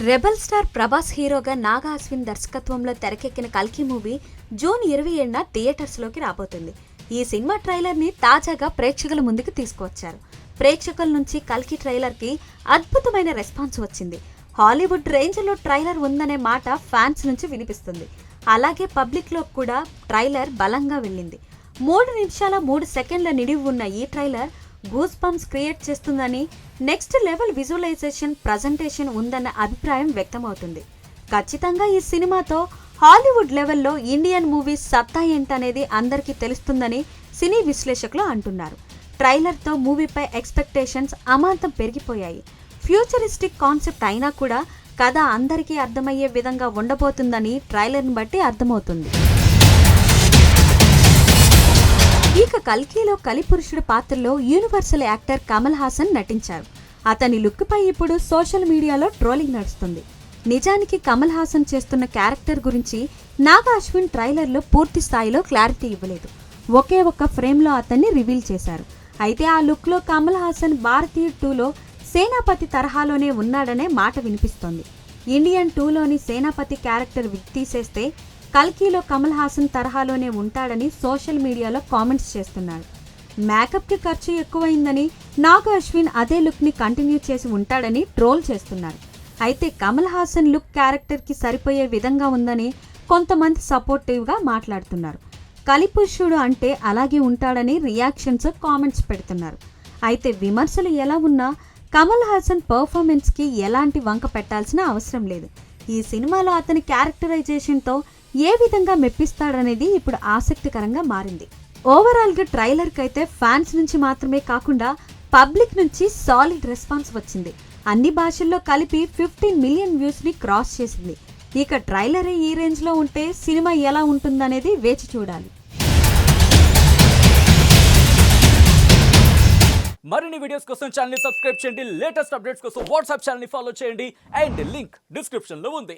Rebel star Prabhas హీరోగా నాగా అశ్విన్ దర్శకత్వంలో తెరకెక్కిన కల్కి మూవీ జూన్ 27న థియేటర్స్లోకి రాబోతుంది. ఈ సినిమా ట్రైలర్ని తాజాగా ప్రేక్షకుల ముందుకు తీసుకువచ్చారు. ప్రేక్షకుల నుంచి కల్కి ట్రైలర్కి అద్భుతమైన రెస్పాన్స్ వచ్చింది. హాలీవుడ్ రేంజ్లో ట్రైలర్ ఉందనే మాట ఫ్యాన్స్ నుంచి వినిపిస్తుంది. అలాగే పబ్లిక్లో కూడా ట్రైలర్ బలంగా వెళ్ళింది. 3 నిమిషాల 3 సెకండ్ల నిడివి ఉన్న ఈ ట్రైలర్ గూస్ బంప్స్ క్రియేట్ చేస్తుందని, నెక్స్ట్ లెవెల్ విజువలైజేషన్ ప్రజెంటేషన్ ఉందన్న అభిప్రాయం వ్యక్తమవుతుంది. ఖచ్చితంగా ఈ సినిమాతో హాలీవుడ్ లెవెల్లో ఇండియన్ మూవీస్ సత్తా ఏంటనేది అందరికీ తెలుస్తుందని సినీ విశ్లేషకులు అంటున్నారు. ట్రైలర్తో మూవీపై ఎక్స్పెక్టేషన్స్ అమాంతం పెరిగిపోయాయి. ఫ్యూచరిస్టిక్ కాన్సెప్ట్ అయినా కూడా కథ అందరికీ అర్థమయ్యే విధంగా ఉండబోతుందని ట్రైలర్ని బట్టి అర్థమవుతుంది. ఇక కల్కిలో కలిపురుషుడు పాత్రలో యూనివర్సల్ యాక్టర్ కమల్ హాసన్ నటించారు. అతని లుక్పై ఇప్పుడు సోషల్ మీడియాలో ట్రోలింగ్ నడుస్తుంది. నిజానికి కమల్ హాసన్ చేస్తున్న క్యారెక్టర్ గురించి నాగా అశ్విన్ ట్రైలర్లో పూర్తి స్థాయిలో క్లారిటీ ఇవ్వలేదు. ఒకే ఒక్క ఫ్రేమ్లో అతన్ని రివీల్ చేశారు. అయితే ఆ లుక్లో కమల్ హాసన్ భారతీయ 2లో సేనాపతి తరహాలోనే ఉన్నాడనే మాట వినిపిస్తోంది. ఇండియన్ 2లోని సేనాపతి క్యారెక్టర్ తీసేస్తే కల్కిలో కమల్ హాసన్ తరహాలోనే ఉంటాడని సోషల్ మీడియాలో కామెంట్స్ చేస్తున్నారు. మేకప్కి ఖర్చు ఎక్కువైందని, నాగా అశ్విన్ అదే లుక్ని కంటిన్యూ చేసి ఉంటాడని ట్రోల్ చేస్తున్నారు. అయితే కమల్ హాసన్ లుక్ క్యారెక్టర్కి సరిపోయే విధంగా ఉందని కొంతమంది సపోర్టివ్గా మాట్లాడుతున్నారు. కలిపురుషుడు అంటే అలాగే ఉంటాడని రియాక్షన్స్ కామెంట్స్ పెడుతున్నారు. అయితే విమర్శలు ఎలా ఉన్నా కమల్ హాసన్ పర్ఫార్మెన్స్కి ఎలాంటి వంక పెట్టాల్సిన అవసరం లేదు. ఈ సినిమాలో అతని క్యారెక్టరైజేషన్తో ఏ విధంగా మెప్పిస్తాడనేది ఇప్పుడు ఆసక్తికరంగా మారింది. ఓవరాల్గా ట్రైలర్కి అయితే ఫ్యాన్స్ నుంచి మాత్రమే కాకుండా పబ్లిక్ నుంచి సాలిడ్ రెస్పాన్స్ వచ్చింది. అన్ని భాషల్లో కలిపి 15 మిలియన్ వ్యూస్ని క్రాస్ చేసింది. ఇక ట్రైలరే ఈ రేంజ్లో ఉంటే సినిమా ఎలా ఉంటుందనేది వేచి చూడాలి. మరిన్ని వీడియోస్ కోసం ఛానల్ ని సబ్స్క్రైబ్ చేయండి. లేటెస్ట్ అప్డేట్స్ కోసం వాట్సాప్ ఛానల్ ని ఫాలో చేయండి. అండ్ లింక్ డిస్క్రిప్షన్ లో ఉంది.